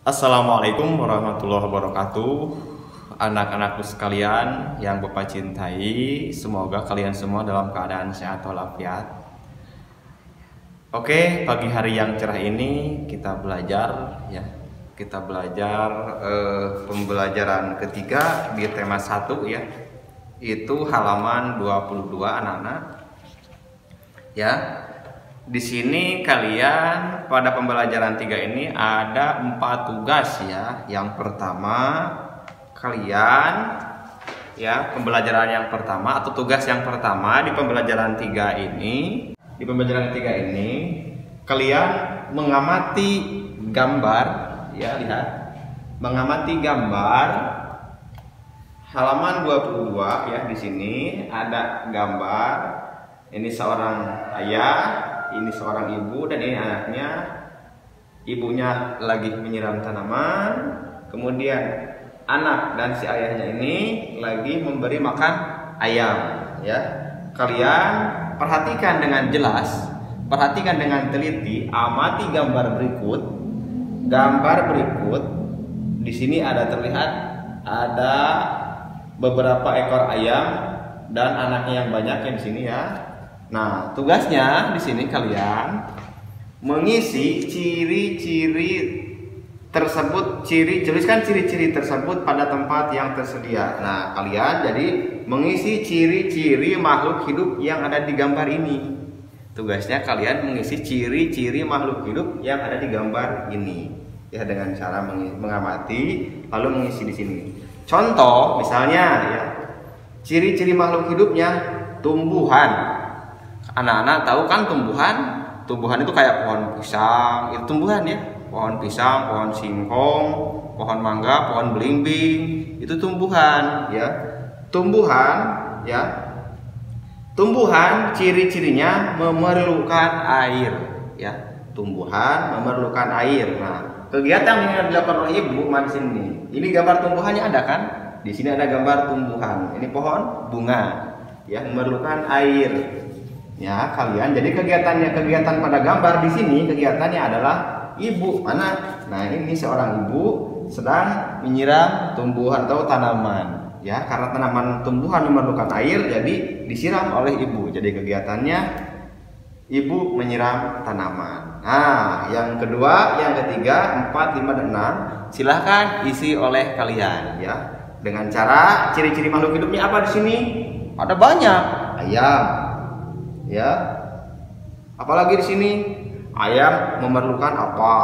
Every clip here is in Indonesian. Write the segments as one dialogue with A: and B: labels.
A: Assalamualaikum warahmatullahi wabarakatuh. Anak-anakku sekalian yang Bapak cintai, semoga kalian semua dalam keadaan sehat walafiat. Oke, pagi hari yang cerah ini kita belajar ya. Kita belajar pembelajaran ketiga di tema 1 ya. Itu halaman 22 anak-anak. Ya. Di sini kalian pada pembelajaran 3 ini ada 4 tugas ya. Yang pertama kalian ya, pembelajaran yang pertama atau tugas yang pertama di pembelajaran 3 ini, kalian mengamati gambar ya, lihat. Mengamati gambar halaman 22 ya. Di sini ada gambar, ini seorang ayah, ini seorang ibu, dan ini anaknya. Ibunya lagi menyiram tanaman, kemudian anak dan si ayahnya ini lagi memberi makan ayam ya. Kalian perhatikan dengan jelas, perhatikan dengan teliti, amati gambar berikut. Gambar berikut di sini ada terlihat ada beberapa ekor ayam dan anaknya yang banyak yang di sini ya. Nah, tugasnya di sini kalian mengisi ciri-ciri tersebut, tuliskan ciri-ciri tersebut pada tempat yang tersedia. Nah, kalian jadi mengisi ciri-ciri makhluk hidup yang ada di gambar ini. Tugasnya kalian mengisi ciri-ciri makhluk hidup yang ada di gambar ini. Ya, dengan cara mengamati lalu mengisi di sini. Contoh misalnya ya, ciri-ciri makhluk hidupnya tumbuhan. Anak-anak tahu kan tumbuhan? Tumbuhan itu kayak pohon pisang, itu tumbuhan ya. Pohon pisang, pohon singkong, pohon mangga, pohon belimbing, itu tumbuhan ya. Tumbuhan ya. Tumbuhan ciri-cirinya memerlukan air ya. Tumbuhan memerlukan air. Nah, kegiatan yang dilakukan oleh ibu di sini. Ini gambar tumbuhannya ada kan? Di sini ada gambar tumbuhan. Ini pohon bunga ya, memerlukan air. Ya, kalian jadi kegiatan pada gambar di sini kegiatannya adalah ibu mana? Nah, ini seorang ibu sedang menyiram tumbuhan atau tanaman ya, karena tanaman tumbuhan memerlukan air jadi disiram oleh ibu. Jadi kegiatannya ibu menyiram tanaman. Nah, yang kedua, yang ketiga, 4, 5 dan 6 silahkan isi oleh kalian ya. Dengan cara ciri-ciri makhluk hidupnya apa di sini? Ada banyak. Ayam ya, apalagi di sini ayam memerlukan apa,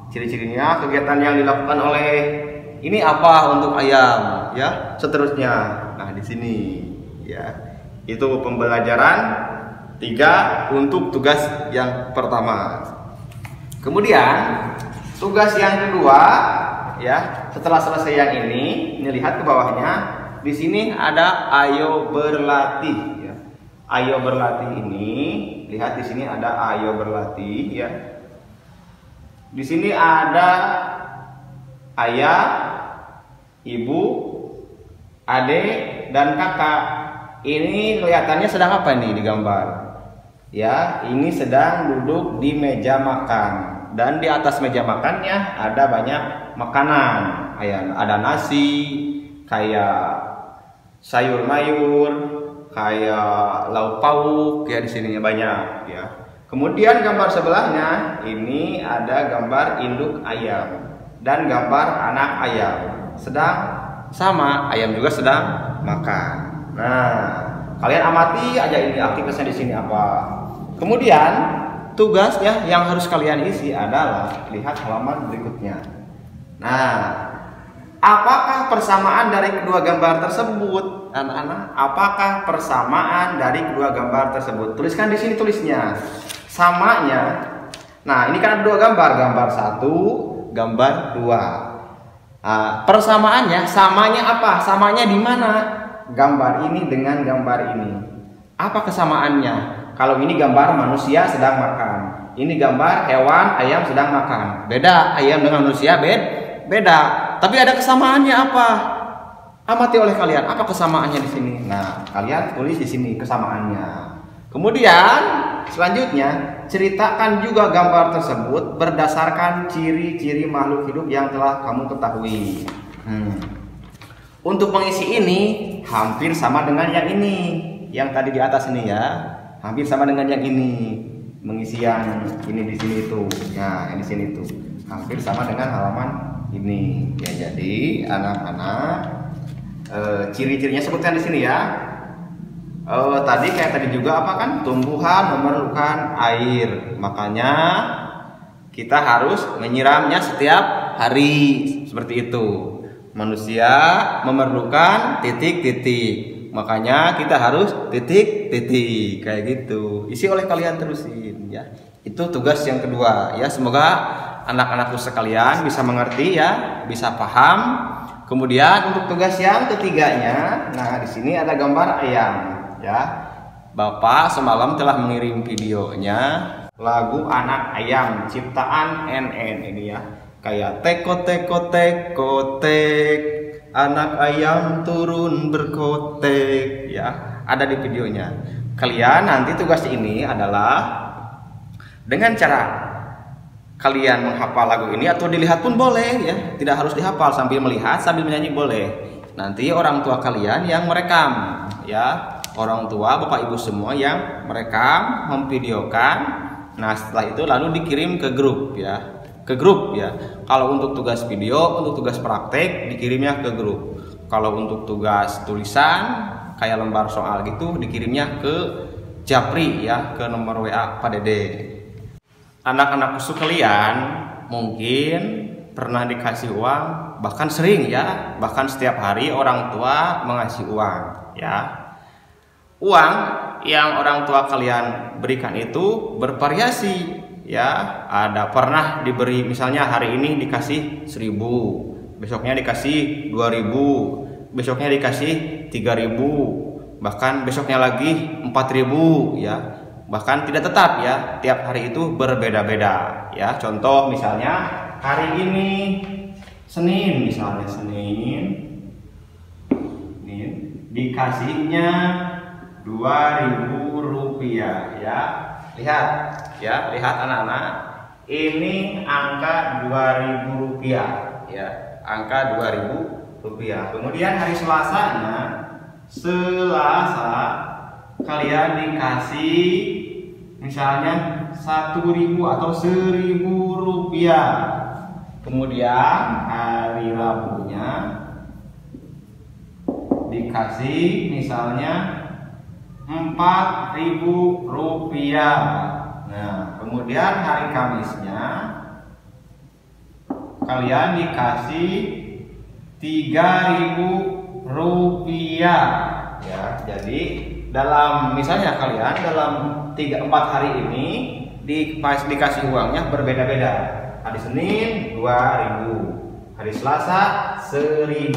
A: ciri-cirinya, kegiatan yang dilakukan oleh ini apa untuk ayam ya, seterusnya. Nah, di sini ya, itu pembelajaran 3 untuk tugas yang pertama. Kemudian tugas yang kedua ya, setelah selesai yang ini lihat ke bawahnya. Di sini ada ayo berlatih. Ayo berlatih ini, lihat di sini ada ayo berlatih ya. Di sini ada ayah, ibu, adik, dan kakak. Ini kelihatannya sedang apa nih di gambar? Ya, ini sedang duduk di meja makan. Dan di atas meja makannya ada banyak makanan. Ada nasi, kayak sayur mayur, kayak lauk pauk ya, di sininya banyak ya. Kemudian gambar sebelahnya ini ada gambar induk ayam dan gambar anak ayam. Sedang sama, ayam juga sedang makan. Nah, kalian amati aja ini aktivitasnya di sini apa. Kemudian tugasnya yang harus kalian isi adalah lihat halaman berikutnya. Nah, apakah persamaan dari kedua gambar tersebut? Anak-anak, apakah persamaan dari kedua gambar tersebut? Tuliskan di sini tulisnya. Samanya. Nah, ini kan ada 2 gambar, gambar 1, gambar 2. Nah, persamaannya, samanya apa? Samanya di mana? Gambar ini dengan gambar ini. Apa kesamaannya? Kalau ini gambar manusia sedang makan. Ini gambar hewan, ayam sedang makan. Beda, ayam dengan manusia beda. Tapi ada kesamaannya apa? Amati oleh kalian, apa kesamaannya di sini? Nah, kalian tulis di sini kesamaannya. Kemudian selanjutnya ceritakan juga gambar tersebut berdasarkan ciri-ciri makhluk hidup yang telah kamu ketahui. Untuk mengisi ini hampir sama dengan yang ini, yang tadi di atas ini ya, hampir sama dengan yang ini. Mengisi yang ini di sini itu, ya ini sini itu, hampir sama dengan halaman ini. Ya jadi anak-anak ciri-cirinya sebutkan di sini ya. Tadi kayak tadi juga apa kan, tumbuhan memerlukan air, makanya kita harus menyiramnya setiap hari seperti itu. Manusia memerlukan titik-titik, makanya kita harus titik-titik kayak gitu. Isi oleh kalian terusin ya. Itu tugas yang kedua ya. Semoga anak-anakku sekalian bisa mengerti ya, bisa paham. Kemudian untuk tugas yang ketiganya, nah di sini ada gambar ayam. Ya, Bapak semalam telah mengirim videonya lagu Anak Ayam ciptaan NN ini ya, kayak teko teko teko tek, anak ayam turun berkotek ya, ada di videonya. Kalian nanti tugas ini adalah dengan cara kalian menghafal lagu ini atau dilihat pun boleh ya, tidak harus dihafal, sambil melihat sambil menyanyi boleh. Nanti orang tua kalian yang merekam ya, orang tua bapak ibu semua yang merekam, memvideokan. Nah setelah itu lalu dikirim ke grup ya, Kalau untuk tugas video, untuk tugas praktek dikirimnya ke grup. Kalau untuk tugas tulisan kayak lembar soal gitu dikirimnya ke Japri ya, ke nomor WA Pak Dede. Anak-anak sekalian mungkin pernah dikasih uang, bahkan sering ya, bahkan setiap hari orang tua mengasih uang ya. Uang yang orang tua kalian berikan itu bervariasi ya. Ada pernah diberi, misalnya hari ini dikasih 1.000, besoknya dikasih 2.000, besoknya dikasih 3.000, bahkan besoknya lagi 4.000 ya. Bahkan tidak tetap ya, tiap hari itu berbeda-beda ya. Contoh misalnya hari ini Senin, misalnya Senin dikasihnya 2.000 rupiah ya. Lihat anak-anak, ini angka 2.000 rupiah ya, angka 2.000 rupiah. Kemudian hari Selasanya, Selasa kalian dikasih misalnya 1.000 atau 1.000 rupiah. Kemudian hari Rabunya dikasih misalnya 4.000 rupiah. Nah, kemudian hari Kamisnya kalian dikasih 3.000 rupiah ya. Jadi dalam misalnya kalian dalam 3-4 hari ini dikasih uangnya berbeda-beda. Hari Senin 2.000, hari Selasa 1.000,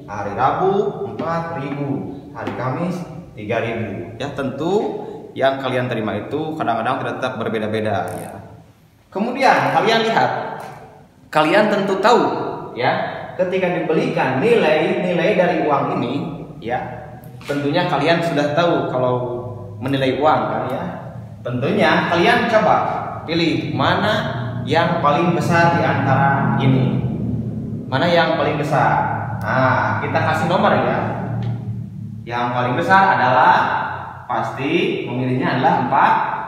A: hari Rabu 4.000, hari Kamis 3.000 ya. Tentu yang kalian terima itu kadang-kadang tetap berbeda-beda ya. Kemudian kalian lihat, kalian tentu tahu ya, ketika dibelikan nilai dari uang ini ya, tentunya kalian sudah tahu kalau menilai uang kan ya. Tentunya kalian coba pilih mana yang paling besar di antara ini, mana yang paling besar. Nah, kita kasih nomor ya. Yang paling besar adalah pasti memilihnya adalah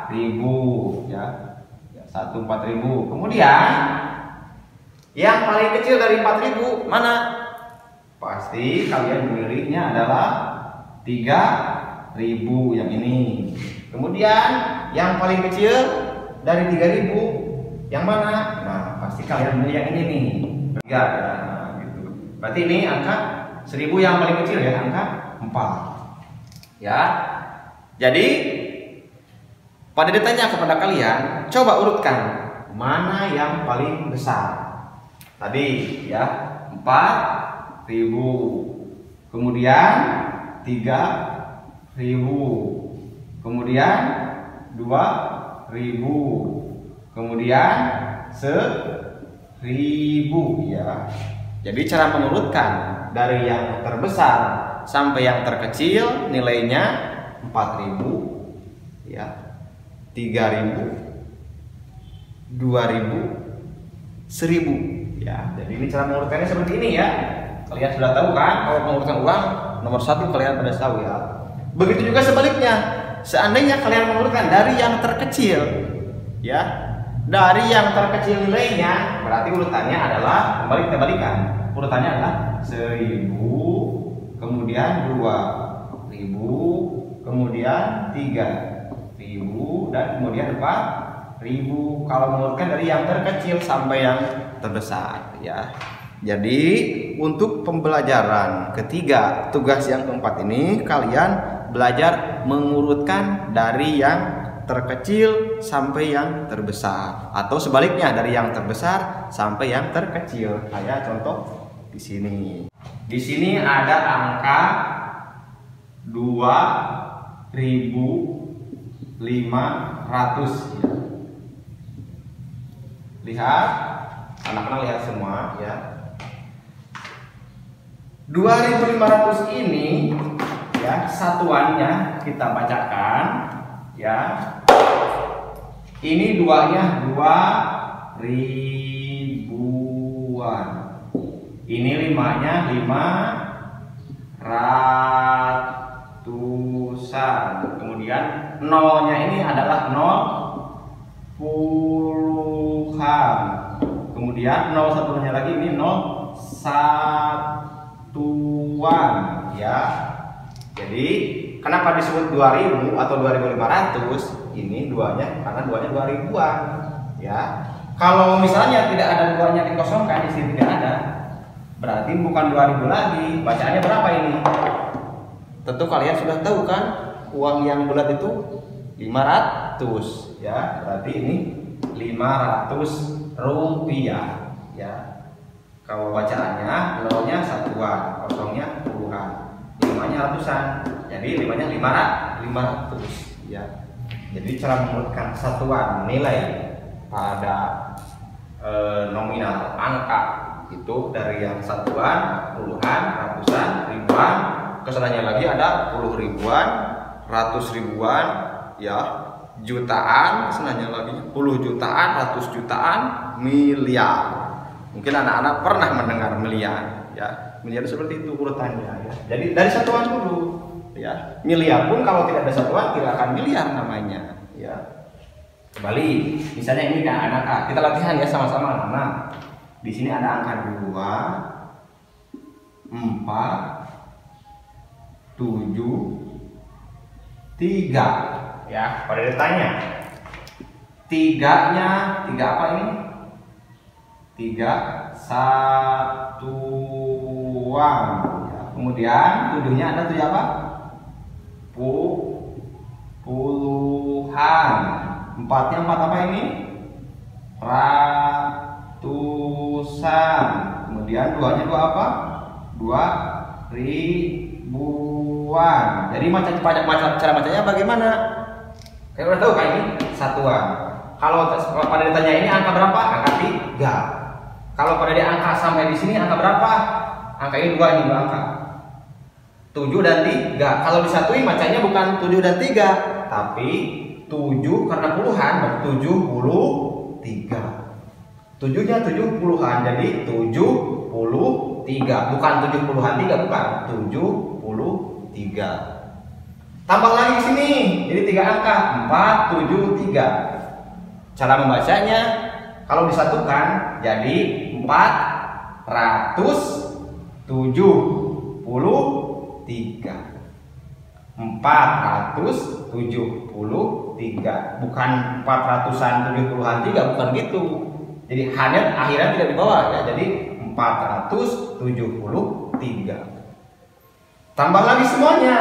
A: 4.000 ya. 4.000. Kemudian yang paling kecil dari 4.000 mana? Pasti kalian memilihnya adalah 3.000 yang ini. Kemudian yang paling kecil dari 3.000 yang mana? Nah, pasti kalian memilih yang ini nih. 3 ya. Nah, gitu. Berarti ini angka 1.000 yang paling kecil ya, angka 4 ya. Jadi pada ditanya kepada kalian, coba urutkan mana yang paling besar. Tadi ya 4.000, kemudian 3.000, kemudian 2.000, kemudian 1.000 ya. Jadi cara mengurutkan dari yang terbesar sampai yang terkecil nilainya 4.000 ya, 3.000, 2000, 1000 ya. Jadi ini cara mengurutkannya seperti ini ya. Kalian sudah tahu kan kalau mengurutkan uang nomor 1 kalian pada tahu ya. Begitu juga sebaliknya. Seandainya kalian mengurutkan dari yang terkecil ya, dari yang terkecil nilainya, berarti urutannya adalah kembali kita balikan. Urutannya adalah 1000, kemudian 2000, kemudian 3000 dan kemudian 4000 kalau mengurutkan dari yang terkecil sampai yang terbesar ya. Jadi untuk pembelajaran ketiga, tugas yang keempat ini kalian belajar mengurutkan dari yang terkecil sampai yang terbesar, atau sebaliknya dari yang terbesar sampai yang terkecil. Kayak contoh di sini. Di sini ada angka 2500 ya. Lihat, anak-anak lihat semua ya. 2500 ini ya, satuannya kita bacakan ya. Ini duanya 2000-an. Ini 5-nya 500-an. Kemudian nolnya ini adalah 0 puluhan. Kemudian 0 satunya lagi ini 0 satuan ya. Jadi kenapa disebut 2000 atau 2500? Ini duanya karena duanya 2000-an ya. Kalau misalnya tidak ada duanya dikosongkan, di sini tidak ada, berarti bukan 2000 lagi. Bacaannya berapa ini? Tentu kalian sudah tahu kan, uang yang bulat itu 500 ya. Berarti ini 500 rupiah ya. Kalau bacaannya nolnya satuan, kosongnya puluhan, 5-nya ratusan. Jadi 5-nya 500 ya. Jadi cara mengurutkan satuan nilai pada nominal angka itu dari yang satuan, puluhan, ratusan, ribuan, kesananya lagi ada puluh ribuan, ratus ribuan, ya, jutaan, kesananya lagi puluh jutaan, ratus jutaan, miliar. Mungkin anak-anak pernah mendengar miliar, ya. Miliar seperti itu urutannya, ya. Jadi dari satuan dulu, ya. Miliar pun kalau tidak ada satuan tidak akan miliar namanya, ya. Kembali, misalnya ini kan anak-anak, kita latihan ya sama-sama anak-anak. Di sini ada angka 2, 4, 7, 3. Ya, pada ditanya. Tiganya, tiga apa ini? 3 satuan. Ya, kemudian 7-nya ada 7 apa? Puluhan. 4-nya 4 apa ini? Ratusan. Kemudian 2-nya 2 apa? 2 ribuan. Jadi cara bacanya bagaimana? Kalian udah tahu kan ini satuan. Kalau pada ditanya ini angka berapa? Angka 3. Kalau pada di angka sampai di sini angka berapa? Angka ini 2, ini 2 angka. 7 dan 3. Kalau disatuin bacanya bukan 7 dan 3, tapi 7 karena puluhan berarti 73. 7-nya 70-an, jadi 73. Bukan 70-an 3, bukan 73. Tambah lagi di sini, jadi 3 angka, 473. Cara membacanya kalau disatukan jadi 473. 473, bukan 400-an 70-an 3, bukan gitu. Jadi hanya akhirnya tidak dibawa ya. Jadi 473. Tambah lagi semuanya.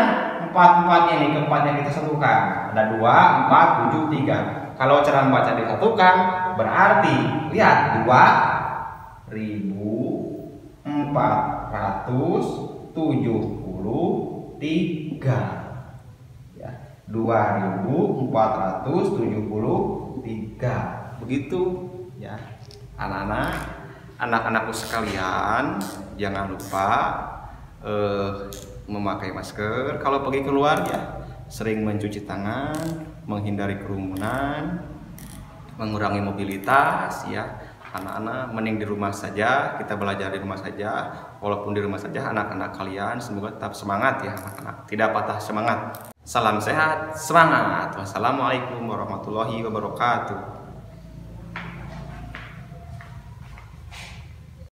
A: 4-4-nya ini, keempatnya kita satukan. Ada 2, 4, 7, 3. Kalau cara membaca disatukan berarti lihat 2473. Ya, 2473. Begitu ya. Anak-anakku sekalian, jangan lupa memakai masker kalau pergi keluar ya, sering mencuci tangan, menghindari kerumunan. mengurangi mobilitas ya. Anak-anak mending di rumah saja, kita belajar di rumah saja. Walaupun di rumah saja, anak-anak kalian semoga tetap semangat ya anak-anak, tidak patah semangat. Salam sehat, semangat. Wassalamualaikum warahmatullahi wabarakatuh.